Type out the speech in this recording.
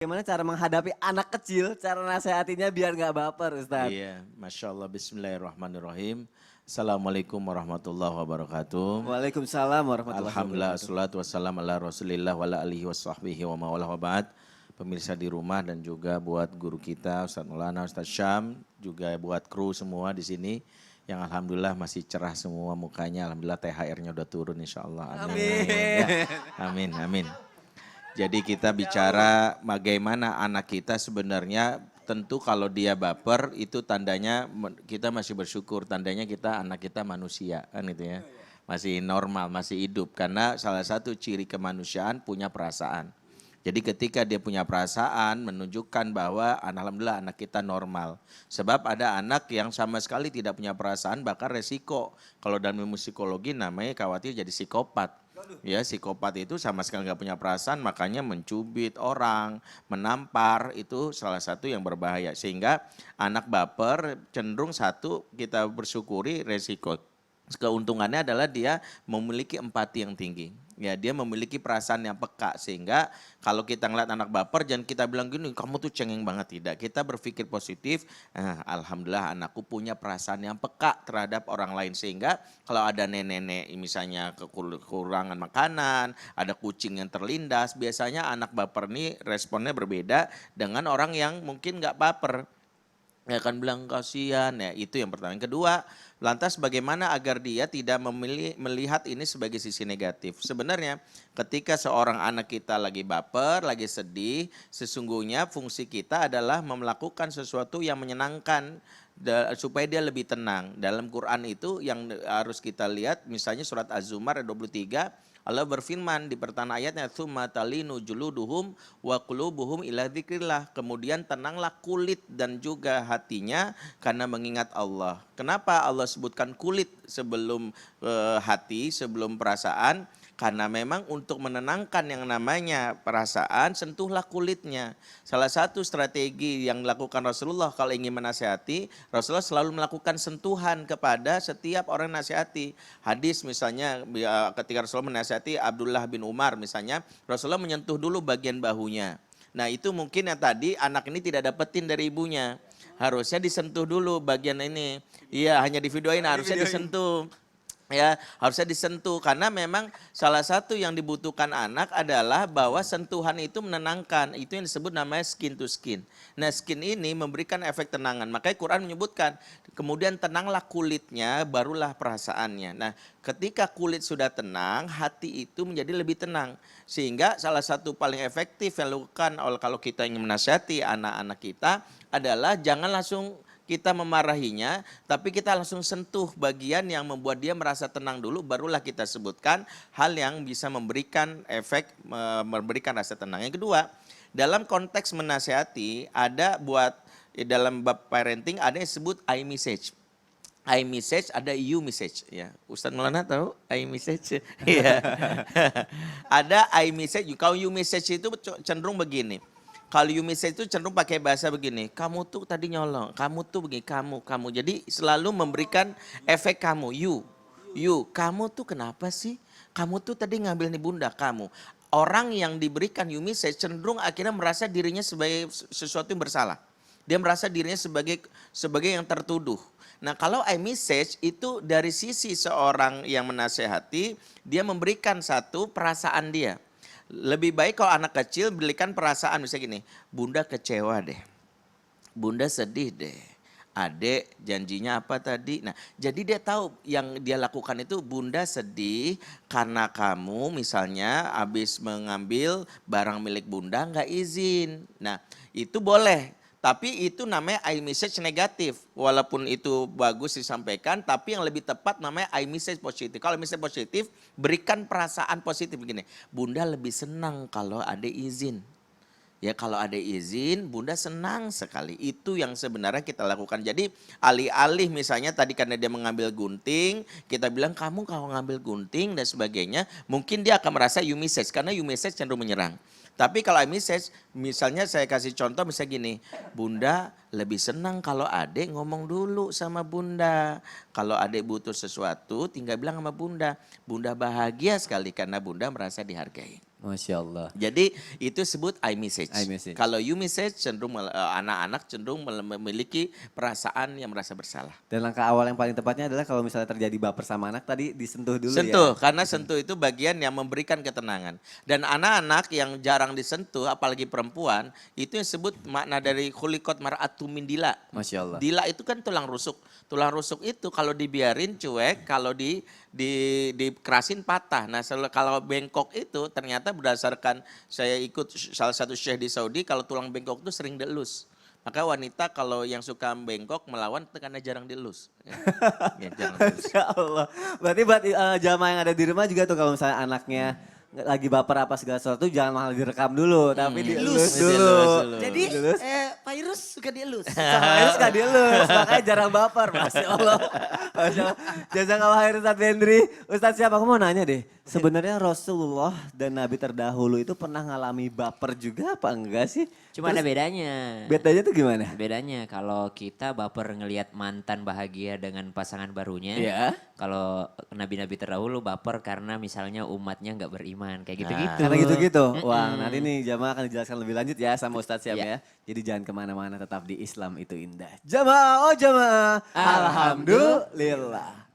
Gimana cara menghadapi anak kecil, cara nasihatinya biar nggak baper Ustadz? Iya, Masya Allah, Bismillahirrahmanirrahim. Assalamualaikum warahmatullahi wabarakatuh. Waalaikumsalam warahmatullahi Alhamdulillah, wabarakatuh. assalatu wassalam ala rasulillah wa ala alihi wa sahbihi wa ma'wala wa ba'd. Pemirsa di rumah dan juga buat guru kita, Ustadz Maulana, Ustadz Syam, juga buat kru semua di sini. Yang Alhamdulillah masih cerah semua mukanya, Alhamdulillah THR-nya udah turun insya Allah. Amin. Ya, amin, amin. Jadi kita bicara bagaimana anak kita sebenarnya tentu kalau dia baper itu tandanya kita masih bersyukur, tandanya kita anak kita manusia kan gitu ya. Masih normal, masih hidup karena salah satu ciri kemanusiaan punya perasaan. Jadi ketika dia punya perasaan menunjukkan bahwa alhamdulillah anak kita normal. Sebab ada anak yang sama sekali tidak punya perasaan bahkan resiko. Kalau dalam ilmu psikologi namanya khawatir jadi psikopat. Ya, psikopat itu sama sekali nggak punya perasaan, makanya mencubit orang, menampar, itu salah satu yang berbahaya. Sehingga anak baper cenderung satu kita bersyukuri resiko. Keuntungannya adalah dia memiliki empati yang tinggi. Ya, dia memiliki perasaan yang peka sehingga kalau kita ngeliat anak baper jangan kita bilang gini, kamu tuh cengeng banget, tidak. Kita berpikir positif, alhamdulillah anakku punya perasaan yang peka terhadap orang lain sehingga kalau ada nenek-nenek misalnya kekurangan makanan, ada kucing yang terlindas, biasanya anak baper ini responnya berbeda dengan orang yang mungkin nggak baper. Ya akan bilang kasihan, ya itu yang pertama. Yang kedua, lantas bagaimana agar dia tidak melihat ini sebagai sisi negatif. Sebenarnya ketika seorang anak kita lagi baper, lagi sedih, sesungguhnya fungsi kita adalah melakukan sesuatu yang menyenangkan supaya dia lebih tenang. Dalam Quran itu yang harus kita lihat, misalnya surat Az-Zumar ayat 23, Allah berfirman di pertengahan ayatnya, "Tsumma talinu juluduhum wa qulubuhum ila dzikrillah." Kemudian tenanglah kulit dan juga hatinya karena mengingat Allah. Kenapa Allah sebutkan kulit sebelum hati, sebelum perasaan? Karena memang untuk menenangkan yang namanya perasaan, sentuhlah kulitnya. Salah satu strategi yang dilakukan Rasulullah kalau ingin menasihati, Rasulullah selalu melakukan sentuhan kepada setiap orang nasihati. Hadis misalnya ketika Rasulullah menasihati Abdullah bin Umar misalnya, Rasulullah menyentuh dulu bagian bahunya. Nah itu mungkin yang tadi anak ini tidak dapetin dari ibunya. Harusnya disentuh dulu bagian ini. Iya, hanya di videoin, harusnya disentuh. Ya, harusnya disentuh karena memang salah satu yang dibutuhkan anak adalah bahwa sentuhan itu menenangkan. Itu yang disebut namanya skin to skin. Nah, skin ini memberikan efek tenangan. Makanya Quran menyebutkan, kemudian tenanglah kulitnya, barulah perasaannya. Nah, ketika kulit sudah tenang, hati itu menjadi lebih tenang. Sehingga salah satu paling efektif yang dilakukan kalau kita ingin menasihati anak-anak kita adalah jangan langsung kita memarahinya, tapi kita langsung sentuh bagian yang membuat dia merasa tenang dulu, barulah kita sebutkan hal yang bisa memberikan efek, memberikan rasa tenang. Yang kedua, dalam konteks menasehati, ada dalam bab parenting ada yang disebut I message. I message, ada you message. Ya, Ustadz Maulana tahu I message? Iya. Ada I message, kalau you message itu cenderung begini. Kalau you message itu cenderung pakai bahasa begini, kamu tuh tadi nyolong, kamu tuh begini, kamu. Jadi selalu memberikan efek kamu, you, kamu tuh kenapa sih? Kamu tuh tadi ngambil nih bunda, kamu. Orang yang diberikan you message cenderung akhirnya merasa dirinya sebagai sesuatu yang bersalah. Dia merasa dirinya sebagai yang tertuduh. Nah kalau I message itu dari sisi seorang yang menasehati, dia memberikan satu perasaan dia. Lebih baik kalau anak kecil berikan perasaan misalnya gini, bunda kecewa deh, bunda sedih deh, adek janjinya apa tadi. Nah jadi dia tahu yang dia lakukan itu bunda sedih karena kamu misalnya habis mengambil barang milik bunda nggak izin. Nah itu boleh. Tapi itu namanya I message negatif. Walaupun itu bagus disampaikan, tapi yang lebih tepat namanya I message positif. Kalau message positif, berikan perasaan positif begini. Bunda lebih senang kalau ada izin. Ya kalau ada izin, bunda senang sekali. Itu yang sebenarnya kita lakukan. Jadi alih-alih misalnya tadi karena dia mengambil gunting, kita bilang kamu kalau ngambil gunting dan sebagainya, mungkin dia akan merasa you message. Karena you message cenderung menyerang. Tapi kalau I message, misalnya saya kasih contoh misalnya gini, bunda lebih senang kalau adek ngomong dulu sama bunda. Kalau adek butuh sesuatu tinggal bilang sama bunda. Bunda bahagia sekali karena bunda merasa dihargai. Masya Allah. Jadi itu sebut I message. iMessage. Kalau you message cenderung anak-anak cenderung memiliki perasaan yang merasa bersalah. Dan langkah awal yang paling tepatnya adalah kalau misalnya terjadi baper sama anak tadi disentuh dulu Sentuh, ya. karena sentuh itu bagian yang memberikan ketenangan. Dan anak-anak yang jarang disentuh, apalagi perempuan, itu yang sebut makna dari khuliqat mar'atu min dila. Masya Allah. Dila itu kan tulang rusuk. Tulang rusuk itu kalau dibiarin cuek, kalau dikerasin patah. Nah kalau bengkok itu ternyata berdasarkan saya ikut salah satu syekh di Saudi, kalau tulang bengkok itu sering dielus. Maka wanita kalau yang suka bengkok melawan itu karena jarang dielus. Ya, jarang dielus. Masya Allah. Berarti buat jamaah yang ada di rumah juga tuh kalau misalnya anaknya lagi baper apa segala sesuatu jangan malah direkam dulu. Tapi dielus dulu. Dielus dulu. Jadi Dielus. Pak Irus suka dielus. Harus gak dielus, makanya jarang baper. Masya Allah. Masya Allah. Jazakallah khair Ustadz Hendri. Ustadz siapa? Aku mau nanya deh. Sebenarnya Rasulullah dan Nabi terdahulu itu pernah ngalami baper juga apa enggak sih? Cuma ada Terus bedanya. bedanya tuh gimana? Bedanya kalau kita baper ngelihat mantan bahagia dengan pasangan barunya. Iya. Kalau nabi-nabi terdahulu baper karena misalnya umatnya nggak beriman kayak gitu-gitu. Karena gitu-gitu. Wah nanti nih jamaah akan dijelaskan lebih lanjut ya sama Ustadz Syam ya. Jadi jangan kemana-mana, tetap di Islam itu indah. Jamaah, oh jamaah. Alhamdulillah.